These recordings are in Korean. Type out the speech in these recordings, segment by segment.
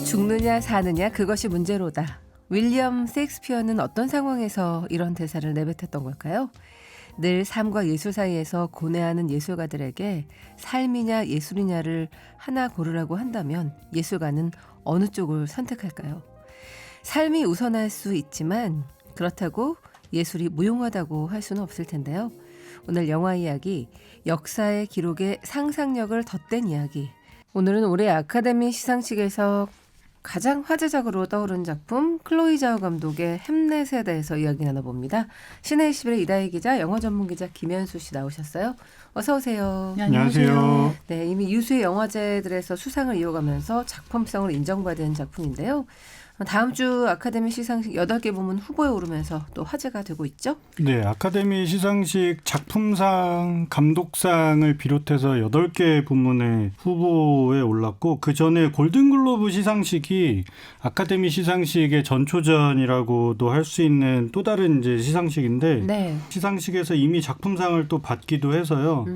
죽느냐 사느냐 그것이 문제로다. 윌리엄 셰익스피어는 어떤 상황에서 이런 대사를 내뱉었던 걸까요? 늘 삶과 예술 사이에서 고뇌하는 예술가들에게 삶이냐 예술이냐를 하나 고르라고 한다면 예술가는 어느 쪽을 선택할까요? 삶이 우선할 수 있지만 그렇다고 예술이 무용하다고 할 수는 없을 텐데요. 오늘 영화 이야기, 역사의 기록에 상상력을 덧댄 이야기. 오늘은 올해 아카데미 시상식에서 가장 화제작으로 떠오른 작품 클로이 자오 감독의 햄넷에 대해서 이야기 나눠봅니다. 신의 21의 이다희 기자, 영화 전문 기자 김현수 씨 나오셨어요. 어서 오세요. 네, 안녕하세요. 네, 이미 유수의 영화제들에서 수상을 이어가면서 작품성을 인정받은 작품인데요. 다음 주 아카데미 시상식 8개 부문 후보에 오르면서 또 화제가 되고 있죠? 네, 아카데미 시상식 작품상, 감독상을 비롯해서 8개 부문의 후보에 올랐고 그 전에 골든글로브 시상식이 아카데미 시상식의 전초전이라고도 할 수 있는 또 다른 이제 시상식인데 네. 시상식에서 이미 작품상을 또 받기도 해서요.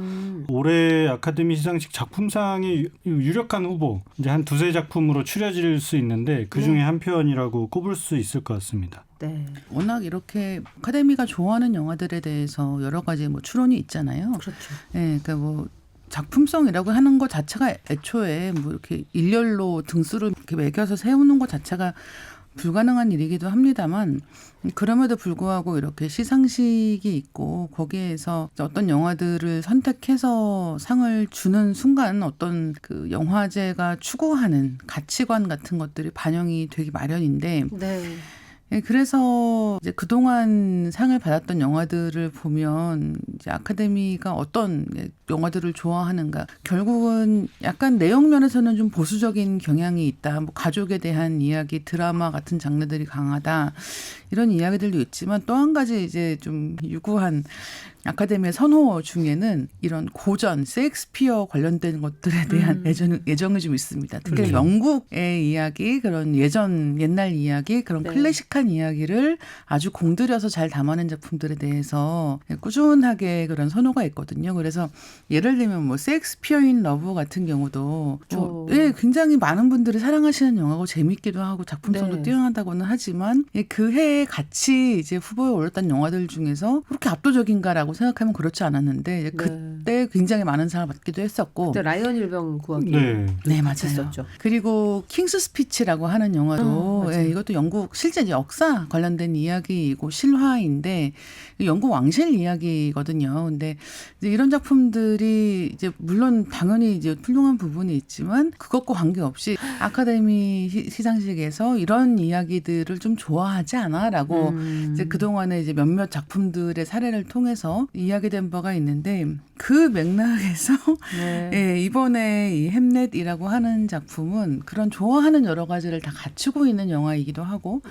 올해 아카데미 시상식 작품상이 유력한 후보, 이제 한 두세 작품으로 추려질 수 있는데 그중에 한 편이라고 꼽을 수 있을 것 같습니다. 네. 워낙 이렇게 아카데미가 좋아하는 영화들에 대해서 여러 가지 추론이 있잖아요. 그렇죠. 네, 그러니까 작품성이라고 하는 것 자체가 애초에 이렇게 일렬로 등수를 이렇게 매겨서 세우는 것 자체가 불가능한 일이기도 합니다만 그럼에도 불구하고 이렇게 시상식이 있고 거기에서 어떤 영화들을 선택해서 상을 주는 순간 어떤 그 영화제가 추구하는 가치관 같은 것들이 반영이 되기 마련인데 네. 그래서 이제 그동안 상을 받았던 영화들을 보면 이제 아카데미가 어떤 영화들을 좋아하는가. 결국은 약간 내용 면에서는 좀 보수적인 경향이 있다. 가족에 대한 이야기, 드라마 같은 장르들이 강하다. 이런 이야기들도 있지만 또 한 가지 이제 좀 유구한 아카데미의 선호 중에는 이런 고전, 셰익스피어 관련된 것들에 대한 애정이 좀 있습니다. 특히 그렇죠. 영국의 이야기, 그런 옛날 이야기, 그런 네. 클래식한 이야기를 아주 공들여서 잘 담아낸 작품들에 대해서 꾸준하게 그런 선호가 있거든요. 그래서 예를 들면 셰익스피어인 러브 같은 경우도 굉장히 많은 분들이 사랑하시는 영화고 재밌기도 하고 작품성도 네. 뛰어나다고는 하지만 그 해에 같이 이제 후보에 올랐던 영화들 중에서 그렇게 압도적인가라고 생각하면 그렇지 않았는데 그때 굉장히 많은 상을 받기도 했었고 그때 라이언 일병 구하기 네, 맞아요. 있었죠. 그리고 킹스 스피치라고 하는 영화도 이것도 영국 실제 역사 관련된 이야기이고 실화인데 영국 왕실 이야기거든요. 근데 이제 이런 작품들이 이제 물론 당연히 이제 훌륭한 부분이 있지만 그것과 관계없이 아카데미 시상식에서 이런 이야기들을 좀 좋아하지 않아라고 이제 그동안에 이제 몇몇 작품들의 사례를 통해서 이야기된 바가 있는데 그 맥락에서 이번에 이 햄넷이라고 하는 작품은 그런 좋아하는 여러 가지를 다 갖추고 있는 영화이기도 하고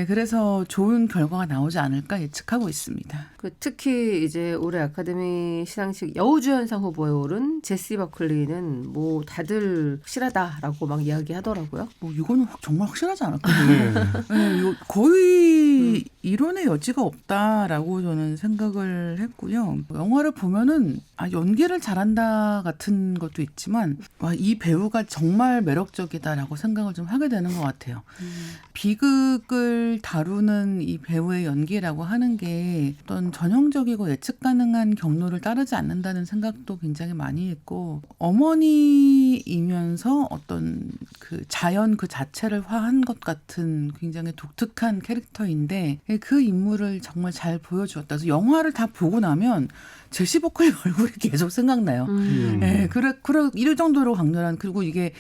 그래서 좋은 결과가 나오지 않을까 예측하고 있습니다. 특히 이제 올해 아카데미 시상식 여우주연상 후보에 오른 제시 버클리는 다들 확실하다라고 막 이야기하더라고요. 이거는 정말 확실하지 않을까요? 네, 거의 이론의 여지가 없다라고 저는 생각을 했고요. 영화를 보면은 연기를 잘한다 같은 것도 있지만 이 배우가 정말 매력적이다라고 생각을 좀 하게 되는 것 같아요. 비극을 다루는 이 배우의 연기라고 하는 게 어떤 전형적이고 예측 가능한 경로를 따르지 않는다는 생각도 굉장히 많이 했고 어머니이면서 어떤 그 자연 그 자체를 화한 것 같은 굉장히 독특한 캐릭터인데 그 인물을 정말 잘 보여주었다. 그래서 영화를 다 보고 나면 제시 버클리 얼굴이 계속 생각나요. 이 정도로 강렬한 그리고 이게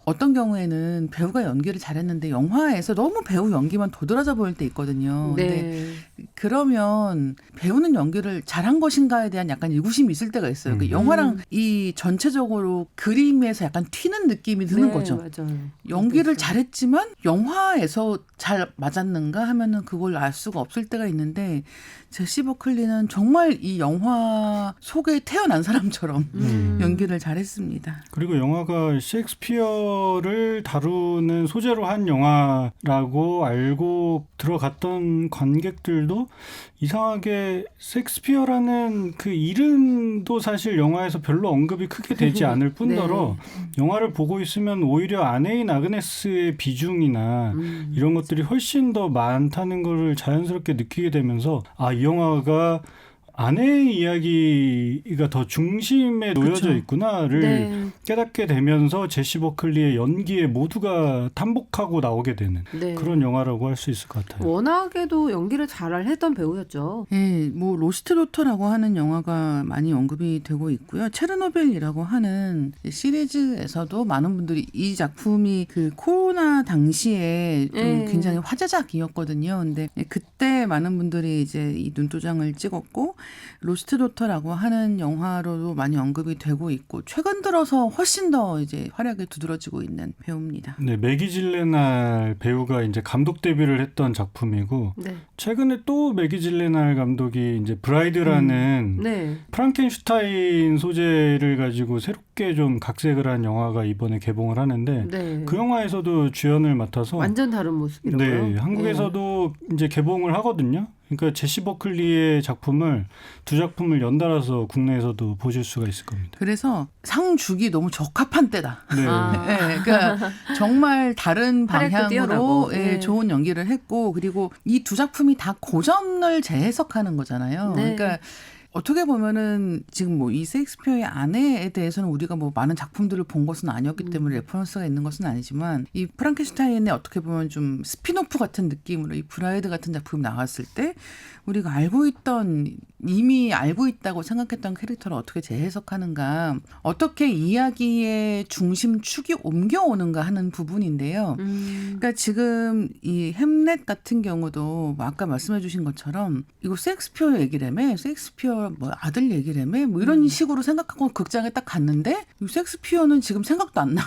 어떤 경우에는 배우가 연기를 잘했는데 영화에서 너무 배우 연기만 도드라져 보일 때 있거든요. 근데 그러면 배우는 연기를 잘한 것인가에 대한 약간 의구심이 있을 때가 있어요. 그 영화랑 이 전체적으로 그림에서 약간 튀는 느낌이 드는 거죠. 맞아요. 연기를 잘했지만 영화에서 잘 맞았는가 하면은 그걸 알 수가 없을 때가 있는데 제시 버클리는 정말 이 영화 속에 태어난 사람처럼 연기를 잘했습니다. 그리고 영화가 셰익스피어 섹스피어를 다루는 소재로 한 영화라고 알고 들어갔던 관객들도 이상하게 섹스피어라는 그 이름도 사실 영화에서 별로 언급이 크게 되지 않을 뿐더러 영화를 보고 있으면 오히려 아내인 아그네스의 비중이나 이런 것들이 훨씬 더 많다는 걸 자연스럽게 느끼게 되면서 이 영화가 아내의 이야기가 더 중심에 놓여져 있구나를 깨닫게 되면서 제시 버클리의 연기에 모두가 탐복하고 나오게 되는 그런 영화라고 할 수 있을 것 같아요. 워낙에도 연기를 잘 했던 배우였죠. 예, 뭐 로스트 도터라고 하는 영화가 많이 언급이 되고 있고요. 체르노빌이라고 하는 시리즈에서도 많은 분들이 이 작품이 그 코로나 당시에 좀 굉장히 화제작이었거든요. 근데 그때 많은 분들이 이제 이 눈도장을 찍었고 로스트 도터라고 하는 영화로도 많이 언급이 되고 있고 최근 들어서 훨씬 더 이제 활약이 두드러지고 있는 배우입니다. 네, 매기 질레날 배우가 이제 감독 데뷔를 했던 작품이고 최근에 또 매기 질레날 감독이 이제 브라이드라는 프랑켄슈타인 소재를 가지고 새롭게 좀 각색을 한 영화가 이번에 개봉을 하는데 그 영화에서도 주연을 맡아서 완전 다른 모습이라고요. 네, 한국에서도 이제 개봉을 하거든요. 그러니까 제시 버클리의 두 작품을 연달아서 국내에서도 보실 수가 있을 겁니다. 그래서 상 주기 너무 적합한 때다. 네. 네, 그러니까 정말 다른 방향으로 좋은 연기를 했고 그리고 이 두 작품이 다 고전을 재해석하는 거잖아요. 그러니까 어떻게 보면은 지금 뭐 이 셰익스피어의 아내에 대해서는 우리가 뭐 많은 작품들을 본 것은 아니었기 때문에 레퍼런스가 있는 것은 아니지만 이 프랑켄슈타인의 어떻게 보면 좀 스피노프 같은 느낌으로 이 브라이드 같은 작품이 나왔을 때 우리가 이미 알고 있다고 생각했던 캐릭터를 어떻게 재해석하는가, 어떻게 이야기의 중심축이 옮겨오는가 하는 부분인데요. 그러니까 지금 이 햄릿 같은 경우도 뭐 아까 말씀해 주신 것처럼 이거 셰익스피어 얘기라며, 셰익스피어 뭐 아들 얘기라며 뭐 이런 식으로 생각하고 극장에 딱 갔는데 셰익스피어는 지금 생각도 안 나.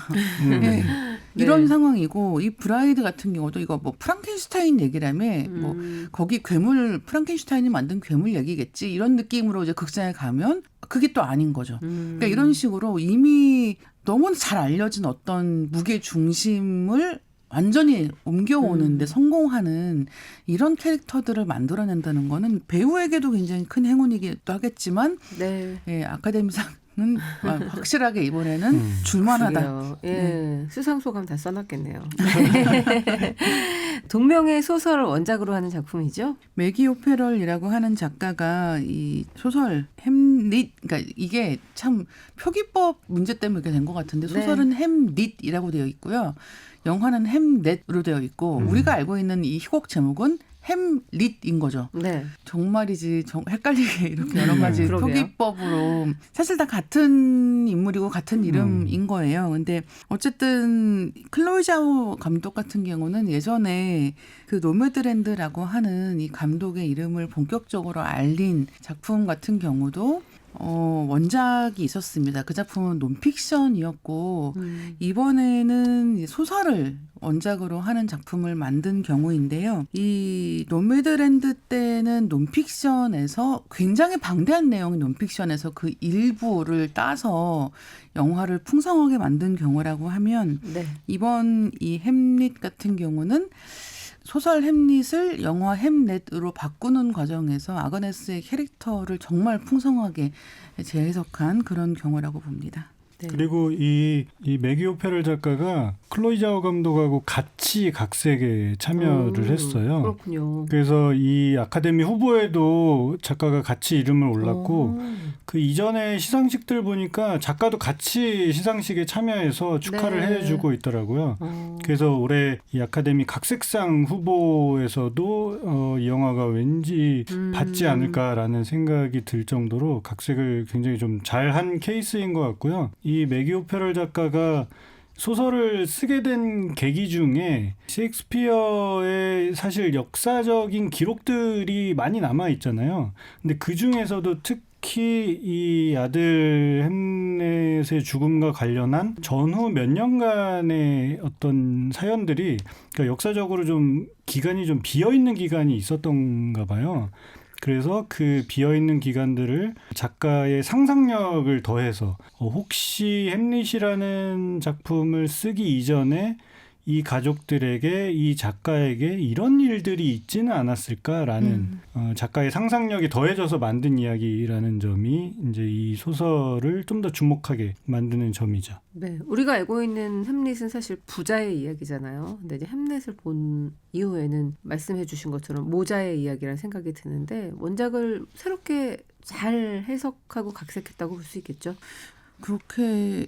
이런 상황이고 이 브라이드 같은 경우도 이거 뭐 프랑켄슈타인 얘기라며 뭐 거기 프랑켄슈타인이 만든 괴물 얘기겠지 이런 느낌으로 이제 극장에 가면 그게 또 아닌 거죠. 그러니까 이런 식으로 이미 너무 잘 알려진 어떤 무게 중심을 완전히 옮겨오는데 성공하는 이런 캐릭터들을 만들어낸다는 거는 배우에게도 굉장히 큰 행운이기도 하겠지만 아카데미상 확실하게 이번에는 줄만하다. 수상 소감 다 써놨겠네요. 동명의 소설을 원작으로 하는 작품이죠. 매기 오페럴이라고 하는 작가가 이 소설 햄릿, 그러니까 이게 참 표기법 문제 때문에 이렇게 된 것 같은데 소설은 햄릿이라고 되어 있고요. 영화는 햄넷으로 되어 있고 우리가 알고 있는 이 희곡 제목은 햄릿인 거죠. 정말이지 헷갈리게 이렇게 여러 가지 표기법으로 사실 다 같은 인물이고 같은 이름인 거예요. 근데 어쨌든 클로이 자오 감독 같은 경우는 예전에 그 노매드랜드라고 하는 이 감독의 이름을 본격적으로 알린 작품 같은 경우도 원작이 있었습니다. 그 작품은 논픽션이었고 이번에는 소설을 원작으로 하는 작품을 만든 경우인데요. 이 노매드랜드 때는 논픽션에서 굉장히 방대한 내용의 논픽션에서 그 일부를 따서 영화를 풍성하게 만든 경우라고 하면 이번 이 햄릿 같은 경우는 소설 햄릿을 영화 햄넷으로 바꾸는 과정에서 아그네스의 캐릭터를 정말 풍성하게 재해석한 그런 경우라고 봅니다. 그리고 이 매기 오페럴 작가가 클로이 자오 감독하고 같이 각색에 참여를 했어요. 그렇군요. 그래서 이 아카데미 후보에도 작가가 같이 이름을 올랐고 그 이전에 시상식들 보니까 작가도 같이 시상식에 참여해서 축하를 해주고 있더라고요. 그래서 올해 이 아카데미 각색상 후보에서도 이 영화가 왠지 받지 않을까라는 생각이 들 정도로 각색을 굉장히 좀 잘한 케이스인 것 같고요. 이 매기 오페럴 작가가 소설을 쓰게 된 계기 중에 셰익스피어의 사실 역사적인 기록들이 많이 남아 있잖아요. 근데 그 중에서도 특히 이 아들 햄넷의 죽음과 관련한 전후 몇 년간의 어떤 사연들이 그러니까 역사적으로 좀 기간이 좀 비어 있는 기간이 있었던가 봐요. 그래서 그 비어있는 기간들을 작가의 상상력을 더해서 혹시 햄릿이라는 작품을 쓰기 이전에 이 가족들에게 이 작가에게 이런 일들이 있지는 않았을까라는 작가의 상상력이 더해져서 만든 이야기라는 점이 이제 이 소설을 좀 더 주목하게 만드는 점이죠. 네, 우리가 알고 있는 햄릿은 사실 부자의 이야기잖아요. 근데 이제 햄릿을 본 이후에는 말씀해주신 것처럼 모자의 이야기라는 생각이 드는데 원작을 새롭게 잘 해석하고 각색했다고 볼 수 있겠죠. 그렇게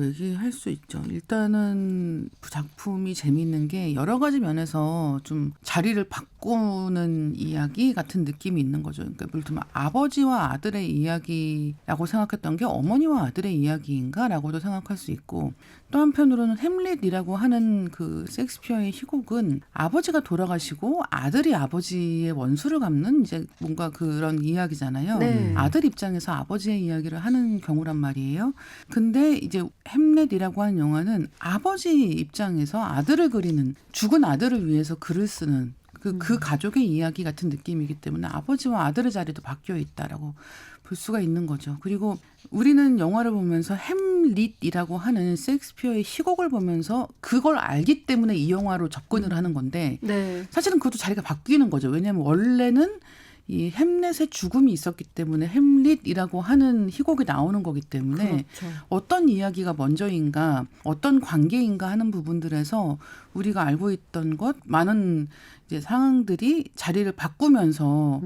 얘기할 수 있죠. 일단은 작품이 재미있는 게 여러 가지 면에서 좀 자리를 바꾸는 이야기 같은 느낌이 있는 거죠. 그러니까 예를 들면 아버지와 아들의 이야기라고 생각했던 게 어머니와 아들의 이야기인가라고도 생각할 수 있고, 또 한편으로는 햄릿이라고 하는 그 셰익스피어의 희곡은 아버지가 돌아가시고 아들이 아버지의 원수를 갚는 이제 뭔가 그런 이야기잖아요. 네. 아들 입장에서 아버지의 이야기를 하는 경우란 말이에요. 근데 이제 햄릿이라고 하는 영화는 아버지 입장에서 아들을 그리는, 죽은 아들을 위해서 글을 쓰는 그 가족의 이야기 같은 느낌이기 때문에 아버지와 아들의 자리도 바뀌어 있다라고 볼 수가 있는 거죠. 그리고 우리는 영화를 보면서 햄릿이라고 하는 셰익스피어의 희곡을 보면서 그걸 알기 때문에 이 영화로 접근을 하는 건데 네. 사실은 그것도 자리가 바뀌는 거죠. 왜냐하면 원래는 이 햄릿의 죽음이 있었기 때문에 햄릿이라고 하는 희곡이 나오는 거기 때문에 그렇죠. 어떤 이야기가 먼저인가, 어떤 관계인가 하는 부분들에서 우리가 알고 있던 것, 많은 이제 상황들이 자리를 바꾸면서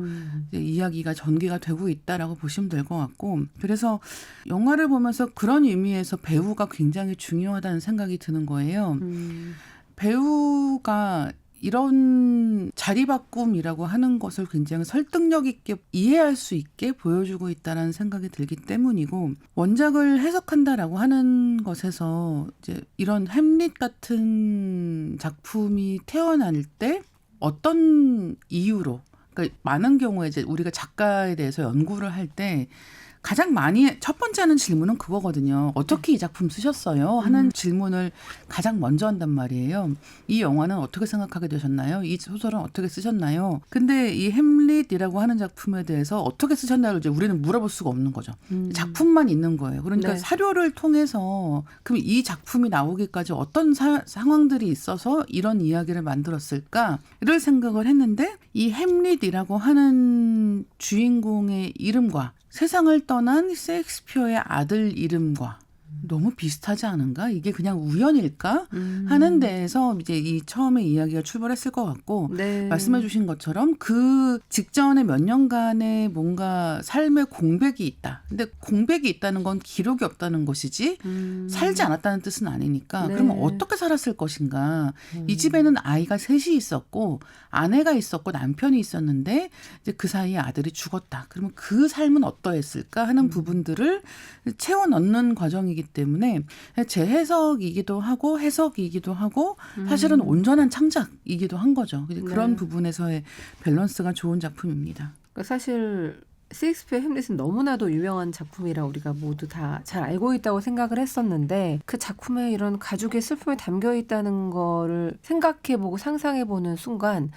이제 이야기가 전개가 되고 있다라고 보시면 될 것 같고, 그래서 영화를 보면서 그런 의미에서 배우가 굉장히 중요하다는 생각이 드는 거예요. 배우가 이런 자리 바꿈이라고 하는 것을 굉장히 설득력 있게 이해할 수 있게 보여주고 있다는 생각이 들기 때문이고, 원작을 해석한다라고 하는 것에서 이제 이런 햄릿 같은 작품이 태어날 때 어떤 이유로, 그러니까 많은 경우에 이제 우리가 작가에 대해서 연구를 할 때 가장 많이 첫 번째 하는 질문은 그거거든요. 어떻게 이 작품 쓰셨어요? 하는 질문을 가장 먼저 한단 말이에요. 이 영화는 어떻게 생각하게 되셨나요? 이 소설은 어떻게 쓰셨나요? 근데 이 햄릿이라고 하는 작품에 대해서 어떻게 쓰셨나요? 이제 우리는 물어볼 수가 없는 거죠. 작품만 있는 거예요. 그러니까 네. 사료를 통해서 그럼 이 작품이 나오기까지 어떤 상황들이 있어서 이런 이야기를 만들었을까를 생각을 했는데, 이 햄릿이라고 하는 주인공의 이름과 세상을 떠난 셰익스피어의 아들 이름과 너무 비슷하지 않은가? 이게 그냥 우연일까? 하는 데에서 이제 이 처음에 이야기가 출발했을 것 같고, 네. 말씀해 주신 것처럼 그 직전에 몇 년간의 뭔가 삶의 공백이 있다. 근데 공백이 있다는 건 기록이 없다는 것이지 살지 않았다는 뜻은 아니니까. 네. 그러면 어떻게 살았을 것인가? 이 집에는 아이가 셋이 있었고 아내가 있었고 남편이 있었는데 이제 그 사이에 아들이 죽었다. 그러면 그 삶은 어떠했을까 하는 부분들을 채워 넣는 과정이기 때문에 재해석이기도 하고 해석이기도 하고 사실은 온전한 창작이기도 한 거죠. 그런 네. 부분에서의 밸런스가 좋은 작품입니다. 그러니까 사실 셰익스피어 햄릿은 너무나도 유명한 작품이라 우리가 모두 다 잘 알고 있다고 생각을 했었는데, 그 작품에 이런 가족의 슬픔이 담겨 있다는 거를 생각해보고 상상해보는 순간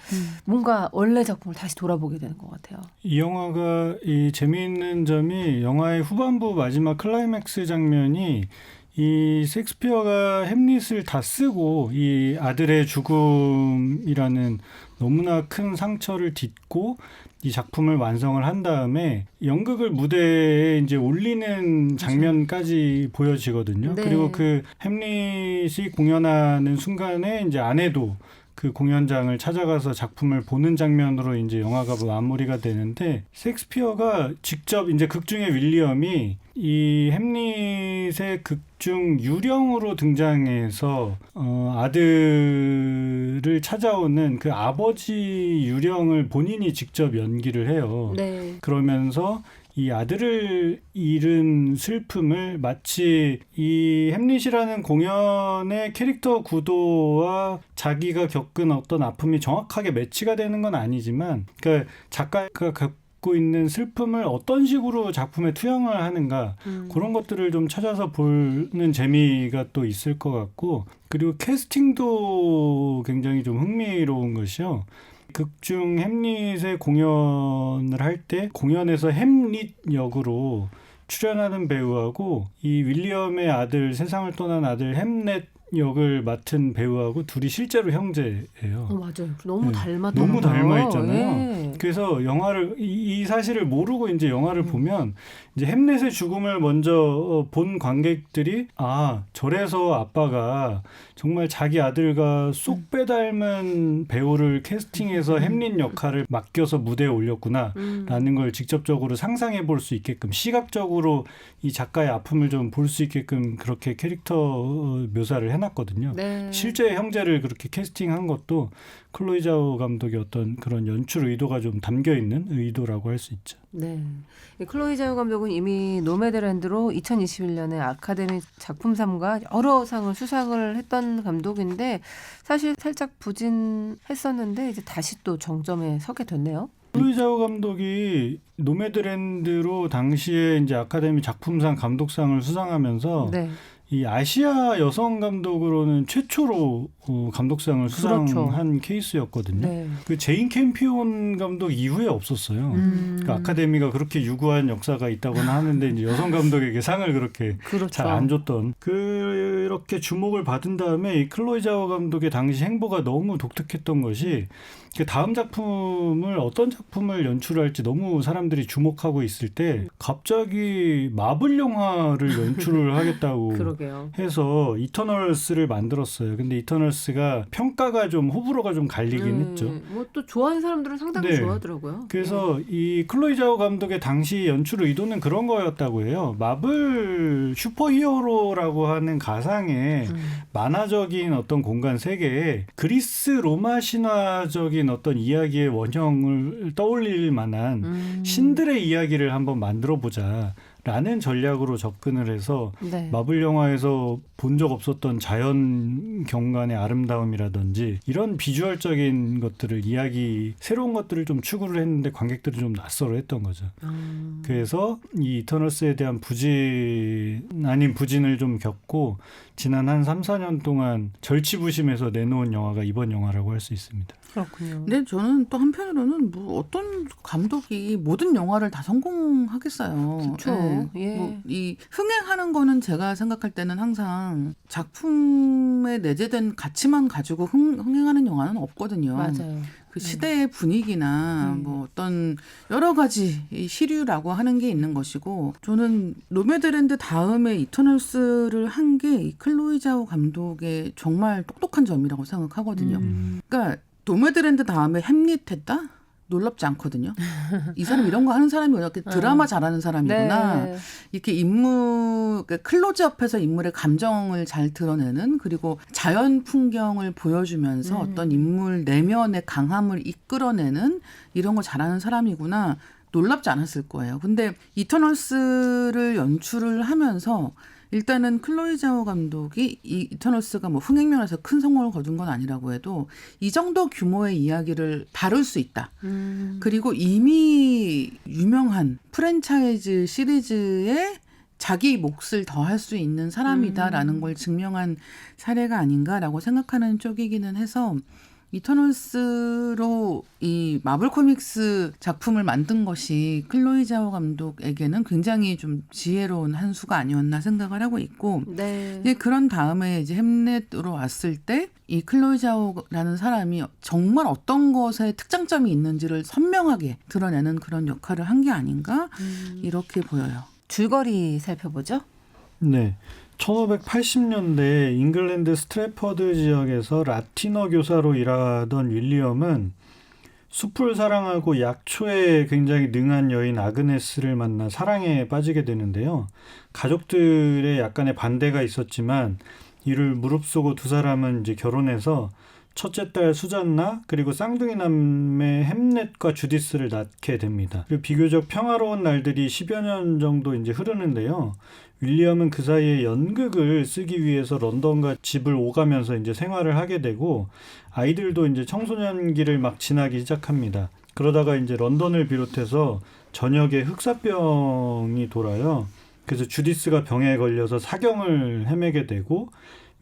뭔가 원래 작품을 다시 돌아보게 되는 것 같아요. 이 영화가 이 재미있는 점이 영화의 후반부 마지막 클라이맥스 장면이 이 셰익스피어가 햄릿을 다 쓰고 이 아들의 죽음이라는 너무나 큰 상처를 딛고 이 작품을 완성을 한 다음에 연극을 무대에 이제 올리는 장면까지 보여지거든요. 네. 그리고 그 햄릿이 공연하는 순간에 이제 아내도 그 공연장을 찾아가서 작품을 보는 장면으로 이제 영화가 마무리가 되는데, 셰익스피어가 직접 이제 극중의 윌리엄이 이 햄릿의 극중 유령으로 등장해서 아들을 찾아오는 그 아버지 유령을 본인이 직접 연기를 해요. 네. 그러면서 이 아들을 잃은 슬픔을 마치 이 햄릿이라는 공연의 캐릭터 구도와 자기가 겪은 어떤 아픔이 정확하게 매치가 되는 건 아니지만, 그러니까 작가가 갖고 있는 슬픔을 어떤 식으로 작품에 투영을 하는가, 그런 것들을 좀 찾아서 보는 재미가 또 있을 것 같고, 그리고 캐스팅도 굉장히 좀 흥미로운 것이요. 극중 햄릿의 공연을 할 때 공연에서 햄릿 역으로 출연하는 배우하고 이 윌리엄의 아들, 세상을 떠난 아들 햄릿 역을 맡은 배우하고 둘이 실제로 형제예요. 맞아요. 너무 네. 닮았더라고요. 너무 닮아 있잖아요. 예. 그래서 영화를 이 사실을 모르고 이제 영화를 보면 이제 햄릿의 죽음을 먼저 본 관객들이 저래서 아빠가 정말 자기 아들과 쏙 빼닮은 배우를 캐스팅해서 햄릿 역할을 맡겨서 무대에 올렸구나라는 걸 직접적으로 상상해 볼 수 있게끔 시각적으로 이 작가의 아픔을 좀 볼 수 있게끔 그렇게 캐릭터 묘사를 해놨거든요. 네. 실제 형제를 그렇게 캐스팅한 것도 클로이 자오 감독의 어떤 그런 연출 의도가 좀 담겨 있는 의도라고 할 수 있죠. 네. 클로이 자오 감독은 이미 노매드랜드로 2021년에 아카데미 작품상과 여러 상을 수상을 했던 감독인데 사실 살짝 부진했었는데 이제 다시 또 정점에 서게 됐네요. 클로이 자오 감독이 노매드랜드로 당시에 이제 아카데미 작품상 감독상을 수상하면서 네. 이 아시아 여성 감독으로는 최초로 감독상을 수상한 그렇죠. 케이스였거든요. 네. 그 제인 캠피온 감독 이후에 없었어요. 그러니까 아카데미가 그렇게 유구한 역사가 있다고는 하는데 이제 여성 감독에게 상을 그렇게 그렇죠. 잘 안 줬던 그렇게 주목을 받은 다음에 이 클로이 자오 감독의 당시 행보가 너무 독특했던 것이 그 다음 작품을 어떤 작품을 연출할지 너무 사람들이 주목하고 있을 때 갑자기 마블 영화를 연출을 하겠다고 그러게요. 해서 이터널스를 만들었어요. 근데 이터널스가 평가가 좀 호불호가 좀 갈리긴 했죠. 뭐 또 좋아하는 사람들은 상당히 네. 좋아하더라고요. 그래서 이 클로이 자오 감독의 당시 연출 의도는 그런 거였다고 해요. 마블 슈퍼히어로라고 하는 가상의 만화적인 어떤 공간 세계에 그리스 로마 신화적인 어떤 이야기의 원형을 떠올릴 만한 신들의 이야기를 한번 만들어 보자. 라는 전략으로 접근을 해서 네. 마블 영화에서 본 적 없었던 자연 경관의 아름다움이라든지 이런 비주얼적인 것들을 새로운 것들을 좀 추구를 했는데 관객들이 좀 낯설어 했던 거죠. 그래서 이 이터널스에 대한 부진 아닌 부진을 좀 겪고 지난 한 3, 4년 동안 절치부심해서 내놓은 영화가 이번 영화라고 할 수 있습니다. 그렇군요. 근데 저는 또 한편으로는 뭐 어떤 감독이 모든 영화를 다 성공하겠어요. 그렇죠. 예. 뭐 이 흥행하는 거는 제가 생각할 때는 항상 작품에 내재된 가치만 가지고 흥행하는 영화는 없거든요. 맞아요. 그 시대의 분위기나 뭐 어떤 여러 가지 이 시류라고 하는 게 있는 것이고 저는 노매드랜드 다음에 이터널스를 한 게 이 클로이 자오 감독의 정말 똑똑한 점이라고 생각하거든요. 그러니까 노매드랜드 다음에 햄릿 했다? 놀랍지 않거든요. 이 사람 이런 거 하는 사람이 이렇게 드라마 잘하는 사람이구나. 네. 이렇게 그러니까 클로즈업해서 인물의 감정을 잘 드러내는 그리고 자연 풍경을 보여주면서 어떤 인물 내면의 강함을 이끌어내는 이런 거 잘하는 사람이구나. 놀랍지 않았을 거예요. 근데 이터널스를 연출을 하면서 일단은 클로이 자오 감독이 이 이터널스가 뭐 흥행면에서 큰 성공을 거둔 건 아니라고 해도 이 정도 규모의 이야기를 다룰 수 있다. 그리고 이미 유명한 프랜차이즈 시리즈에 자기 몫을 더할 수 있는 사람이다라는 걸 증명한 사례가 아닌가라고 생각하는 쪽이기는 해서 이터널스로 이 마블 코믹스 작품을 만든 것이 클로이 자오 감독에게는 굉장히 좀 지혜로운 한 수가 아니었나 생각을 하고 있고 네. 이제 그런 다음에 이제 햄릿으로 왔을 때 이 클로이 자오라는 사람이 정말 어떤 것에 특장점이 있는지를 선명하게 드러내는 그런 역할을 한 게 아닌가 이렇게 보여요. 줄거리 살펴보죠. 네. 1580년대 잉글랜드 스트래퍼드 지역에서 라틴어 교사로 일하던 윌리엄은 숲을 사랑하고 약초에 굉장히 능한 여인 아그네스를 만나 사랑에 빠지게 되는데요. 가족들의 약간의 반대가 있었지만 이를 무릅쓰고 두 사람은 이제 결혼해서 첫째 딸 수잔나 그리고 쌍둥이 남매 햄릿과 주디스를 낳게 됩니다. 그리고 비교적 평화로운 날들이 10여 년 정도 이제 흐르는데요. 윌리엄은 그 사이에 연극을 쓰기 위해서 런던과 집을 오가면서 이제 생활을 하게 되고 아이들도 이제 청소년기를 막 지나기 시작합니다. 그러다가 이제 런던을 비롯해서 전역에 흑사병이 돌아요. 그래서 주디스가 병에 걸려서 사경을 헤매게 되고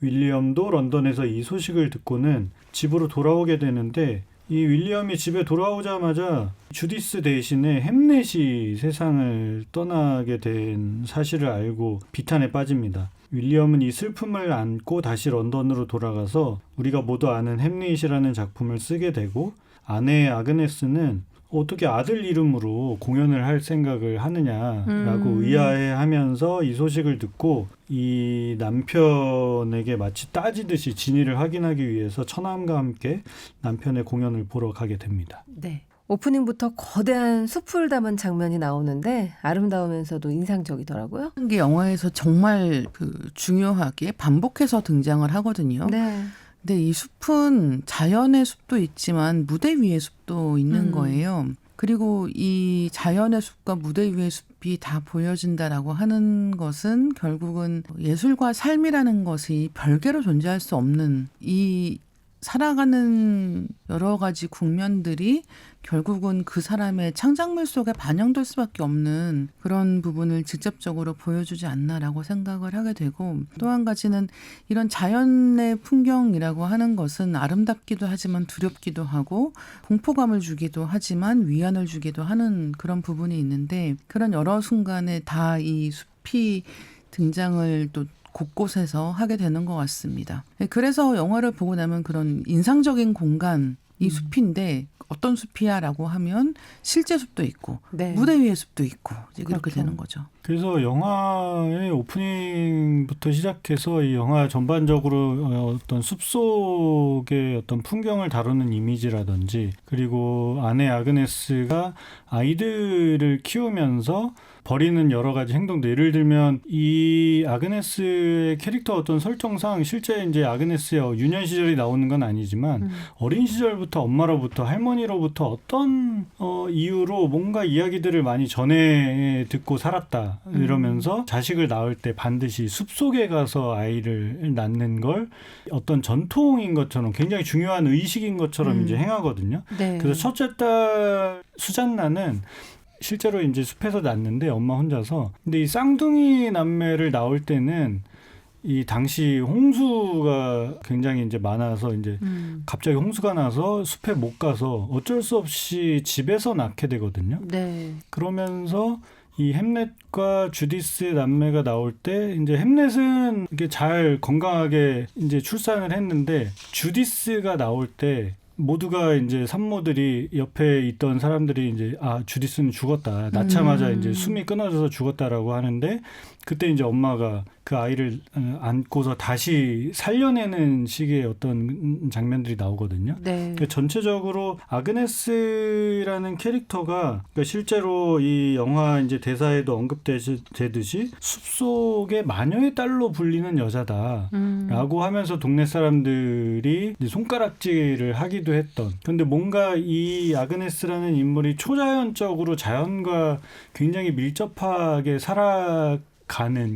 윌리엄도 런던에서 이 소식을 듣고는 집으로 돌아오게 되는데 이 윌리엄이 집에 돌아오자마자 주디스 대신에 햄릿이 세상을 떠나게 된 사실을 알고 비탄에 빠집니다. 윌리엄은 이 슬픔을 안고 다시 런던으로 돌아가서 우리가 모두 아는 햄릿이라는 작품을 쓰게 되고, 아내 아그네스는 어떻게 아들 이름으로 공연을 할 생각을 하느냐라고 의아해하면서 이 소식을 듣고 이 남편에게 마치 따지듯이 진위를 확인하기 위해서 처남과 함께 남편의 공연을 보러 가게 됩니다. 네. 오프닝부터 거대한 숲을 담은 장면이 나오는데 아름다우면서도 인상적이더라고요. 게 영화에서 정말 중요하게 반복해서 등장을 하거든요. 네. 근데 이 숲은 자연의 숲도 있지만 무대 위의 숲도 있는 거예요. 그리고 이 자연의 숲과 무대 위의 숲이 다 보여진다라고 하는 것은 결국은 예술과 삶이라는 것이 별개로 존재할 수 없는, 이 살아가는 여러 가지 국면들이 결국은 그 사람의 창작물 속에 반영될 수밖에 없는 그런 부분을 직접적으로 보여주지 않나라고 생각을 하게 되고, 또 한 가지는 이런 자연의 풍경이라고 하는 것은 아름답기도 하지만 두렵기도 하고 공포감을 주기도 하지만 위안을 주기도 하는 그런 부분이 있는데, 그런 여러 순간에 다 이 숲이 등장을 또 곳곳에서 하게 되는 것 같습니다. 그래서 영화를 보고 나면 그런 인상적인 공간, 이 숲인데 어떤 숲이야라고 하면 실제 숲도 있고 네. 무대 위의 숲도 있고 이제 그렇게 그렇죠. 되는 거죠. 그래서 영화의 오프닝부터 시작해서 이 영화 전반적으로 어떤 숲속의 어떤 풍경을 다루는 이미지라든지, 그리고 아내 아그네스가 아이들을 키우면서 벌이는 여러 가지 행동들, 예를 들면 이 아그네스의 캐릭터 어떤 설정상 실제 이제 아그네스의 유년 시절이 나오는 건 아니지만 어린 시절부터 엄마로부터 할머니로부터 어떤 이유로 뭔가 이야기들을 많이 전해 듣고 살았다 이러면서 자식을 낳을 때 반드시 숲속에 가서 아이를 낳는 걸 어떤 전통인 것처럼, 굉장히 중요한 의식인 것처럼 이제 행하거든요. 네. 그래서 첫째 딸 수잔나는 실제로 이제 숲에서 낳는데 엄마 혼자서. 근데 이 쌍둥이 남매를 낳을 때는 이 당시 홍수가 굉장히 이제 많아서 이제 갑자기 홍수가 나서 숲에 못 가서 어쩔 수 없이 집에서 낳게 되거든요. 네. 그러면서 이 햄릿과 주디스 남매가 나올 때 이제 햄릿은 이렇게 잘 건강하게 이제 출산을 했는데, 주디스가 나올 때 모두가 이제 산모들이 옆에 있던 사람들이 이제 주디스는 죽었다, 낳자마자 이제 숨이 끊어져서 죽었다라고 하는데, 그때 이제 엄마가 그 아이를 안고서 다시 살려내는 식의 어떤 장면들이 나오거든요. 네. 그러니까 전체적으로 아그네스라는 캐릭터가, 그러니까 실제로 이 영화 이제 대사에도 언급되듯이 숲속의 마녀의 딸로 불리는 여자다라고 하면서 동네 사람들이 이제 손가락질을 하기도 했던. 그런데 뭔가 이 아그네스라는 인물이 초자연적으로 자연과 굉장히 밀접하게 살아가는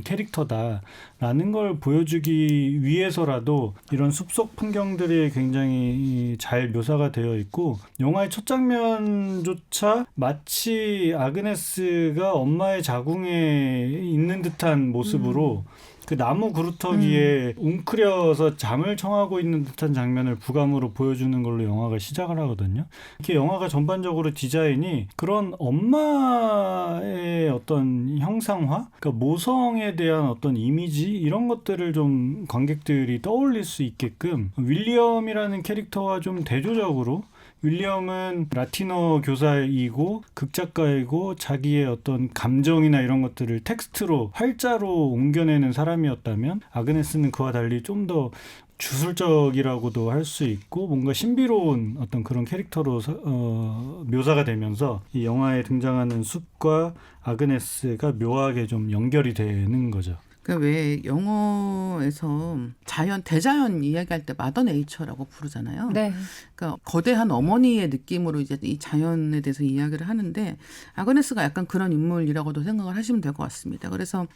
캐릭터다라는 걸 보여주기 위해서라도 이런 숲속 풍경들이 굉장히 잘 묘사가 되어 있고, 영화의 첫 장면조차 마치 아그네스가 엄마의 자궁에 있는 듯한 모습으로 그 나무 그루터기에 웅크려서 잠을 청하고 있는 듯한 장면을 부감으로 보여주는 걸로 영화가 시작을 하거든요. 이렇게 영화가 전반적으로 디자인이 그런 엄마의 어떤 형상화, 그러니까 모성에 대한 어떤 이미지, 이런 것들을 좀 관객들이 떠올릴 수 있게끔 윌리엄이라는 캐릭터와 좀 대조적으로, 윌리엄은 라틴어 교사이고 극작가이고 자기의 어떤 감정이나 이런 것들을 텍스트로 활자로 옮겨내는 사람이었다면, 아그네스는 그와 달리 좀 더 주술적이라고도 할 수 있고 뭔가 신비로운 어떤 그런 캐릭터로 묘사가 되면서 이 영화에 등장하는 숲과 아그네스가 묘하게 좀 연결이 되는 거죠. 그러니까 왜 영어에서 대자연 이야기할 때 마더 네이처라고 부르잖아요. 네. 그러니까 거대한 어머니의 느낌으로 이제 이 자연에 대해서 이야기를 하는데, 아그네스가 약간 그런 인물이라고도 생각을 하시면 될 것 같습니다. 그래서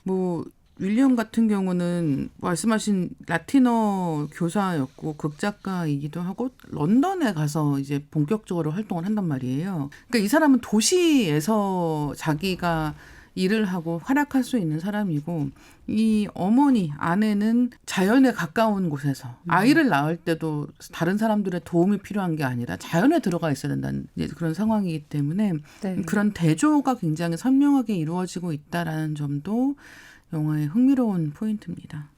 윌리엄 같은 경우는 말씀하신 라틴어 교사였고 극작가이기도 하고 런던에 가서 이제 본격적으로 활동을 한단 말이에요. 그러니까 이 사람은 도시에서 자기가 일을 하고 활약할 수 있는 사람이고 이 어머니, 아내는 자연에 가까운 곳에서 아이를 낳을 때도 다른 사람들의 도움이 필요한 게 아니라 자연에 들어가 있어야 된다는 그런 상황이기 때문에 네. 그런 대조가 굉장히 선명하게 이루어지고 있다라는 점도 영화의 흥미로운 포인트입니다.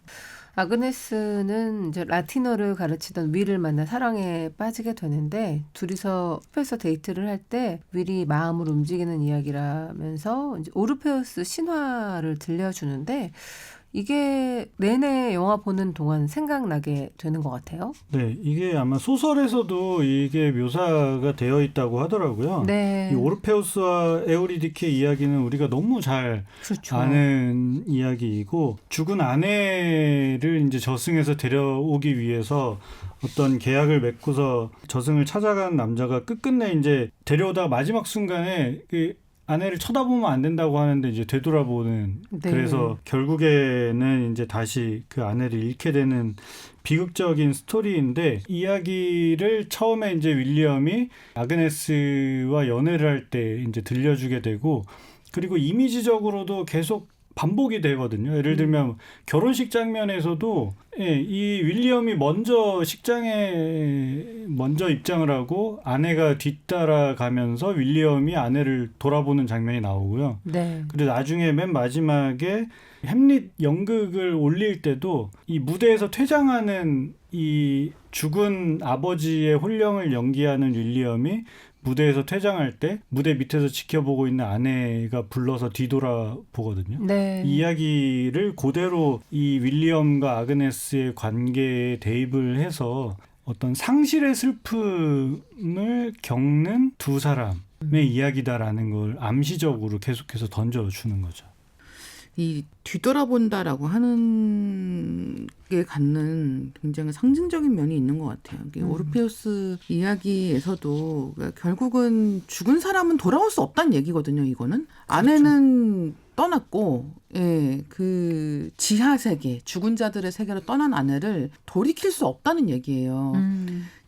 아그네스는 이제 라티노를 가르치던 윌을 만나 사랑에 빠지게 되는데 둘이서 숲에서 데이트를 할 때 윌이 마음을 움직이는 이야기라면서 이제 오르페우스 신화를 들려주는데 이게 내내 영화 보는 동안 생각나게 되는 것 같아요. 네, 이게 아마 소설에서도 이게 묘사가 되어 있다고 하더라고요. 네. 이 오르페우스와 에우리디케 이야기는 우리가 너무 잘 그렇죠. 아는 이야기이고 죽은 아내를 이제 저승에서 데려오기 위해서 어떤 계약을 맺고서 저승을 찾아간 남자가 끝끝내 이제 데려오다가 마지막 순간에 그 아내를 쳐다보면 안 된다고 하는데 이제 되돌아보는 네. 그래서 결국에는 이제 다시 그 아내를 잃게 되는 비극적인 스토리인데 이야기를 처음에 이제 윌리엄이 아그네스와 연애를 할 때 이제 들려주게 되고 그리고 이미지적으로도 계속 반복이 되거든요. 예를 들면 결혼식 장면에서도 이 윌리엄이 먼저 식장에 먼저 입장을 하고 아내가 뒤따라가면서 윌리엄이 아내를 돌아보는 장면이 나오고요. 네. 그리고 나중에 맨 마지막에 햄릿 연극을 올릴 때도 이 무대에서 퇴장하는 이 죽은 아버지의 혼령을 연기하는 윌리엄이 무대에서 퇴장할 때 무대 밑에서 지켜보고 있는 아내가 불러서 뒤돌아보거든요. 네. 이 이야기를 그대로 이 윌리엄과 아그네스의 관계에 대입을 해서 어떤 상실의 슬픔을 겪는 두 사람의 이야기다라는 걸 암시적으로 계속해서 던져주는 거죠. 이 뒤돌아본다라고 하는 게 갖는 굉장히 상징적인 면이 있는 것 같아요. 이게 오르페우스 이야기에서도 결국은 죽은 사람은 돌아올 수 없다는 얘기거든요. 이거는 아내는 떠났고, 예, 그 지하 세계, 죽은 자들의 세계로 떠난 아내를 돌이킬 수 없다는 얘기예요.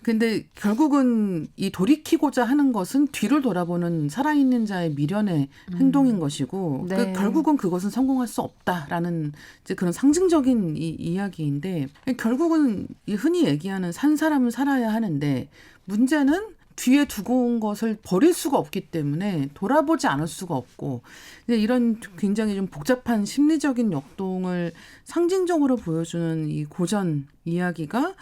근데 결국은 이 돌이키고자 하는 것은 뒤를 돌아보는 살아있는 자의 미련의 행동인 것이고 네. 결국은 그것은 성공할 수 없다라는 이제 그런 상징적인 이야기인데 결국은 이 흔히 얘기하는 산 사람은 살아야 하는데 문제는 뒤에 두고 온 것을 버릴 수가 없기 때문에 돌아보지 않을 수가 없고 이런 굉장히 좀 복잡한 심리적인 역동을 상징적으로 보여주는 이 고전 이야기가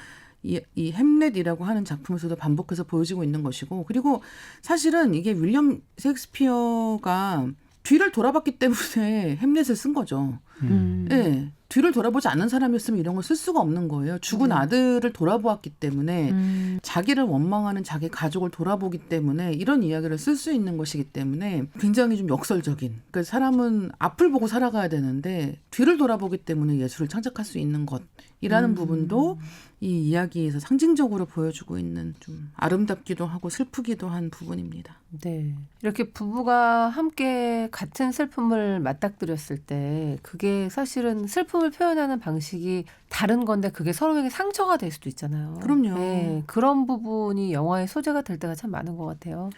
이 햄릿이라고 하는 작품에서도 반복해서 보여지고 있는 것이고 그리고 사실은 이게 윌리엄 셰익스피어가 뒤를 돌아봤기 때문에 햄릿을 쓴 거죠. 네, 뒤를 돌아보지 않는 사람이었으면 이런 걸 쓸 수가 없는 거예요. 죽은 아들을 돌아보았기 때문에 자기를 원망하는 자기 가족을 돌아보기 때문에 이런 이야기를 쓸 수 있는 것이기 때문에 굉장히 좀 역설적인. 그러니까 사람은 앞을 보고 살아가야 되는데 뒤를 돌아보기 때문에 예술을 창작할 수 있는 것이라는 부분도 이 이야기에서 상징적으로 보여주고 있는 좀 아름답기도 하고 슬프기도 한 부분입니다. 네. 이렇게 부부가 함께 같은 슬픔을 맞닥뜨렸을 때 그게 사실은 슬픔을 표현하는 방식이 다른 건데 그게 서로에게 상처가 될 수도 있잖아요. 그럼요. 네. 그런 부분이 영화의 소재가 될 때가 참 많은 것 같아요.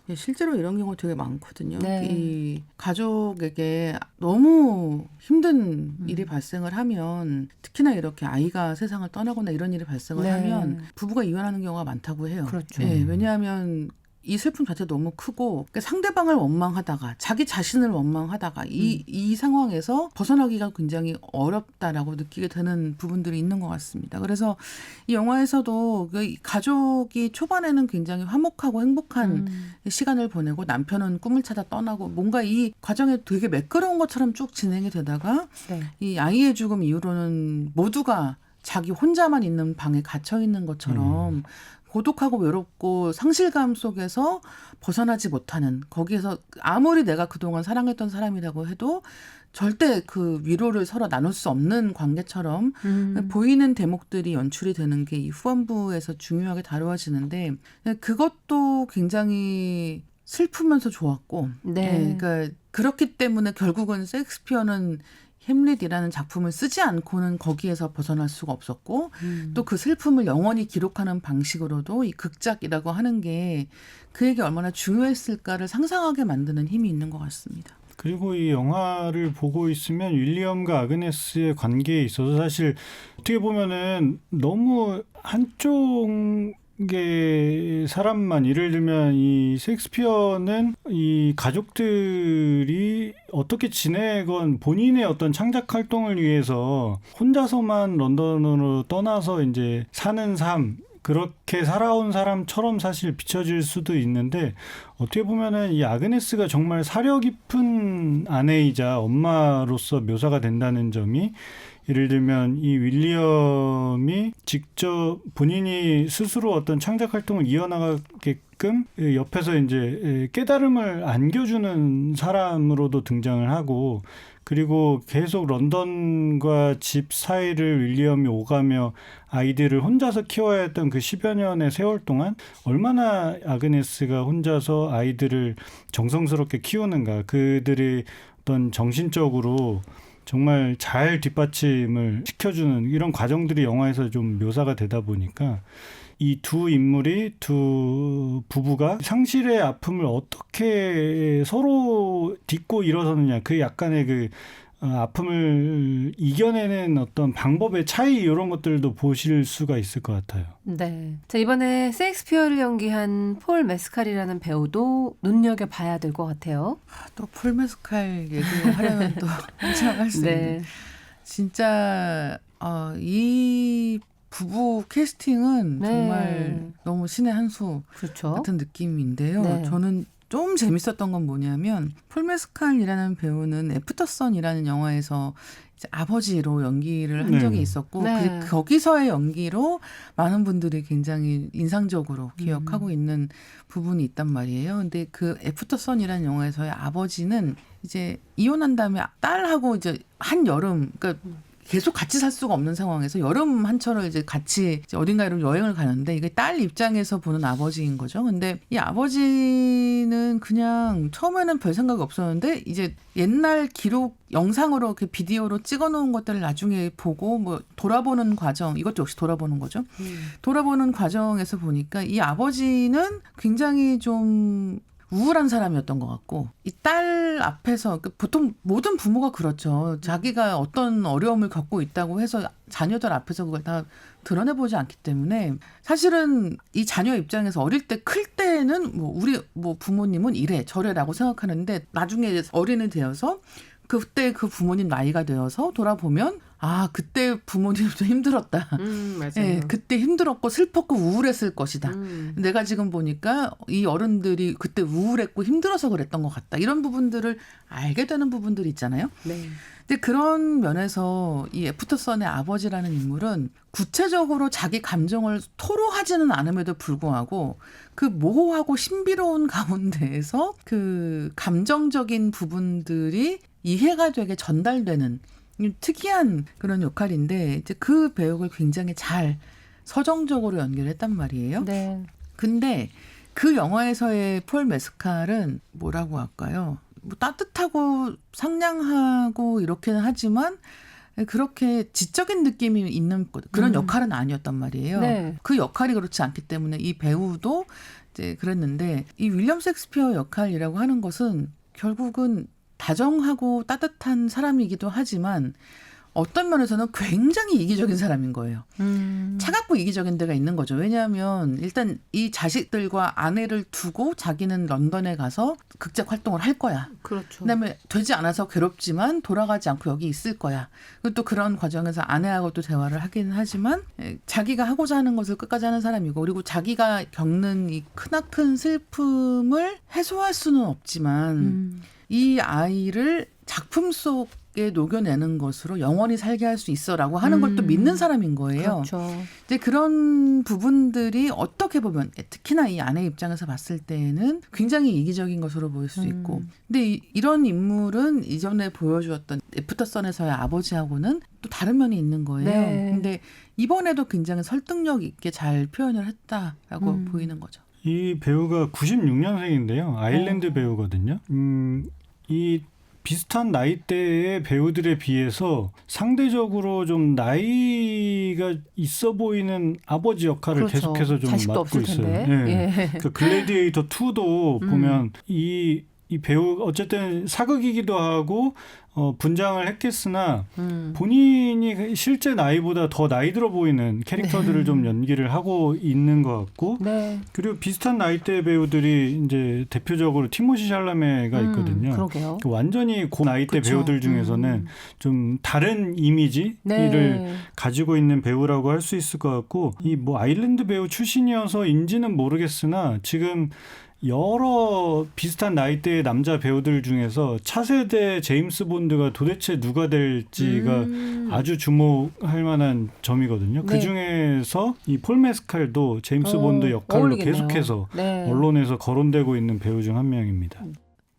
예, 실제로 이런 경우가 되게 많거든요. 네. 이 가족에게 너무 힘든 일이 발생을 하면 특히나 이렇게 아이가 세상을 떠나거나 이런 일이 발생을 네. 하면 부부가 이혼하는 경우가 많다고 해요. 그렇죠. 예, 왜냐하면 이 슬픔 자체가 너무 크고 그러니까 상대방을 원망하다가 자기 자신을 원망하다가 이 상황에서 벗어나기가 굉장히 어렵다라고 느끼게 되는 부분들이 있는 것 같습니다. 그래서 이 영화에서도 그 가족이 초반에는 굉장히 화목하고 행복한 시간을 보내고 남편은 꿈을 찾아 떠나고 뭔가 이 과정에 되게 매끄러운 것처럼 쭉 진행이 되다가 네. 이 아이의 죽음 이후로는 모두가 자기 혼자만 있는 방에 갇혀 있는 것처럼 고독하고 외롭고 상실감 속에서 벗어나지 못하는 거기에서 아무리 내가 그동안 사랑했던 사람이라고 해도 절대 그 위로를 서로 나눌 수 없는 관계처럼 보이는 대목들이 연출이 되는 게 이 후반부에서 중요하게 다루어지는데 그것도 굉장히 슬프면서 좋았고 네. 그러니까 그렇기 때문에 결국은 셰익스피어는 햄릿이라는 작품을 쓰지 않고는 거기에서 벗어날 수가 없었고 또 그 슬픔을 영원히 기록하는 방식으로도 이 극작이라고 하는 게 그에게 얼마나 중요했을까를 상상하게 만드는 힘이 있는 것 같습니다. 그리고 이 영화를 보고 있으면 윌리엄과 아그네스의 관계에 있어서 사실 어떻게 보면은 너무 한쪽의 사람만, 예를 들면 이 셰익스피어는 이 가족들이 어떻게 지내건 본인의 어떤 창작 활동을 위해서 혼자서만 런던으로 떠나서 이제 사는 삶, 그렇게 살아온 사람처럼 사실 비춰질 수도 있는데, 어떻게 보면은 이 아그네스가 정말 사려 깊은 아내이자 엄마로서 묘사가 된다는 점이, 예를 들면 이 윌리엄이 직접 본인이 스스로 어떤 창작 활동을 이어나가게끔 옆에서 이제 깨달음을 안겨주는 사람으로도 등장을 하고, 그리고 계속 런던과 집 사이를 윌리엄이 오가며 아이들을 혼자서 키워야 했던 그 10여 년의 세월 동안 얼마나 아그네스가 혼자서 아이들을 정성스럽게 키우는가, 그들의 어떤 정신적으로 정말 잘 뒷받침을 시켜주는 이런 과정들이 영화에서 좀 묘사가 되다 보니까 이 두 인물이, 두 부부가 상실의 아픔을 어떻게 서로 딛고 일어서느냐, 그 약간의 그 아픔을 이겨내는 어떤 방법의 차이, 이런 것들도 보실 수가 있을 것 같아요. 네. 자, 이번에 셰익스피어를 연기한 폴 메스칼이라는 배우도 눈여겨봐야 될 것 같아요. 또 폴 메스칼 얘기를 하려면 또 한참 할 수 있는. 진짜 이 부부 캐스팅은 네. 정말 너무 신의 한 수 그렇죠. 같은 느낌인데요. 네. 저는 좀 재밌었던 건 뭐냐면, 폴 메스칼이라는 배우는 애프터선이라는 영화에서 이제 아버지로 연기를 한 네. 적이 있었고, 네. 거기서의 연기로 많은 분들이 굉장히 인상적으로 기억하고 있는 부분이 있단 말이에요. 근데 그 애프터선이라는 영화에서의 아버지는 이제 이혼한 다음에 딸하고 이제 한 여름, 그러니까 계속 같이 살 수가 없는 상황에서 여름 한철을 이제 같이 이제 어딘가로 여행을 가는데, 이게 딸 입장에서 보는 아버지인 거죠. 근데 이 아버지는 그냥 처음에는 별 생각이 없었는데, 이제 옛날 기록 영상으로 이렇게 비디오로 찍어놓은 것들을 나중에 보고 뭐 돌아보는 과정, 이것도 역시 돌아보는 거죠. 돌아보는 과정에서 보니까 이 아버지는 굉장히 좀 우울한 사람이었던 것 같고, 이 딸 앞에서, 보통 모든 부모가 그렇죠. 자기가 어떤 어려움을 겪고 있다고 해서 자녀들 앞에서 그걸 다 드러내보지 않기 때문에, 사실은 이 자녀 입장에서 어릴 때, 클 때는 뭐 우리 뭐 부모님은 이래 저래라고 생각하는데, 나중에 어른이 되어서 그때 그 부모님 나이가 되어서 돌아보면, 아, 그때 부모님도 힘들었다. 맞아요. 네, 그때 힘들었고 슬펐고 우울했을 것이다. 내가 지금 보니까 이 어른들이 그때 우울했고 힘들어서 그랬던 것 같다. 이런 부분들을 알게 되는 부분들이 있잖아요. 네. 근데 그런 면에서 이 애프터선의 아버지라는 인물은 구체적으로 자기 감정을 토로하지는 않음에도 불구하고 그 모호하고 신비로운 가운데에서 그 감정적인 부분들이 이해가 되게 전달되는 특이한 그런 역할인데, 이제 그 배역을 굉장히 잘 서정적으로 연기했단 말이에요. 네. 근데 그 영화에서의 폴 메스칼은 뭐라고 할까요? 뭐 따뜻하고 상냥하고 이렇게는 하지만 그렇게 지적인 느낌이 있는 그런 역할은 아니었단 말이에요. 네. 그 역할이 그렇지 않기 때문에 이 배우도 이제 그랬는데, 이 윌리엄 셰익스피어 역할이라고 하는 것은 결국은 다정하고 따뜻한 사람이기도 하지만 어떤 면에서는 굉장히 이기적인 사람인 거예요. 차갑고 이기적인 데가 있는 거죠. 왜냐하면 일단 이 자식들과 아내를 두고 자기는 런던에 가서 극작 활동을 할 거야. 그렇죠. 그다음에 되지 않아서 괴롭지만 돌아가지 않고 여기 있을 거야. 그리고 또 그런 과정에서 아내하고 또 대화를 하긴 하지만 자기가 하고자 하는 것을 끝까지 하는 사람이고, 그리고 자기가 겪는 이 크나큰 슬픔을 해소할 수는 없지만 이 아이를 작품 속에 녹여내는 것으로 영원히 살게 할 수 있어라고 하는 걸 또 믿는 사람인 거예요. 그렇죠. 이제 그런 부분들이 어떻게 보면 특히나 이 아내 입장에서 봤을 때는 굉장히 이기적인 것으로 보일 수 있고, 근데 이런 인물은 이전에 보여주었던 애프터선에서의 아버지하고는 또 다른 면이 있는 거예요. 네. 근데 이번에도 굉장히 설득력 있게 잘 표현을 했다라고 보이는 거죠. 이 배우가 96년생인데요. 아일랜드 배우거든요. 이 비슷한 나이대의 배우들에 비해서 상대적으로 좀 나이가 있어 보이는 아버지 역할을 그렇죠. 계속해서 좀 자식도 맡고 없을 있어요. 텐데. 네. 예. 그 글래디에이터 2도 보면 이 이 배우 어쨌든 사극이기도 하고 분장을 했겠으나 음. 본인이 실제 나이보다 더 나이 들어 보이는 캐릭터들을 좀 연기를 하고 있는 것 같고 네. 그리고 비슷한 나이대 배우들이 이제 대표적으로 티모시 샬라메가 있거든요. 그러게요. 완전히 고 나이대 그쵸. 배우들 중에서는 좀 다른 이미지를 네. 가지고 있는 배우라고 할 수 있을 것 같고 이 뭐 아일랜드 배우 출신이어서인지는 모르겠으나 지금 여러 비슷한 나이대의 남자 배우들 중에서 차세대 제임스 본드가 도대체 누가 될지가 아주 주목할 만한 점이거든요. 네. 그중에서 이 폴 메스칼도 제임스 본드 역할로 어울리겠네요. 계속해서 네. 언론에서 거론되고 있는 배우 중 한 명입니다.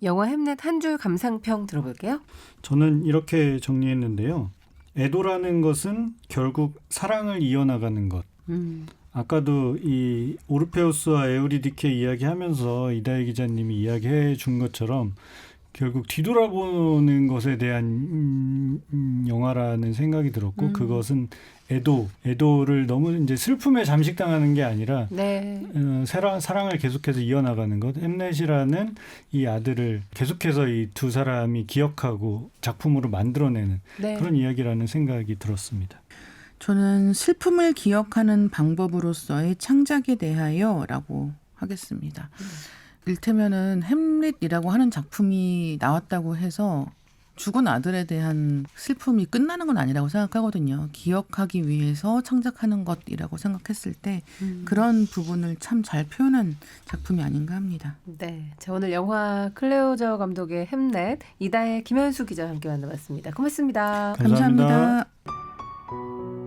영화 햄넷 한 줄 감상평 들어볼게요. 저는 이렇게 정리했는데요. 애도라는 것은 결국 사랑을 이어나가는 것. 아까도 이 오르페우스와 에우리디케 이야기하면서 이다혜 기자님이 이야기해 준 것처럼 결국 뒤돌아보는 것에 대한 영화라는 생각이 들었고 그것은 애도를 너무 이제 슬픔에 잠식당하는 게 아니라 네. 사랑을 계속해서 이어나가는 것. 햄넷이라는 이 아들을 계속해서 이 두 사람이 기억하고 작품으로 만들어내는 네. 그런 이야기라는 생각이 들었습니다. 저는 슬픔을 기억하는 방법으로서의 창작에 대하여라고 하겠습니다. 일테면은 햄릿이라고 하는 작품이 나왔다고 해서 죽은 아들에 대한 슬픔이 끝나는 건 아니라고 생각하거든요. 기억하기 위해서 창작하는 것이라고 생각했을 때 그런 부분을 참 잘 표현한 작품이 아닌가 합니다. 네. 자, 오늘 영화 클레오저 감독의 햄넷 이다혜 김현수 기자와 함께 만나봤습니다. 고맙습니다. 감사합니다. 감사합니다.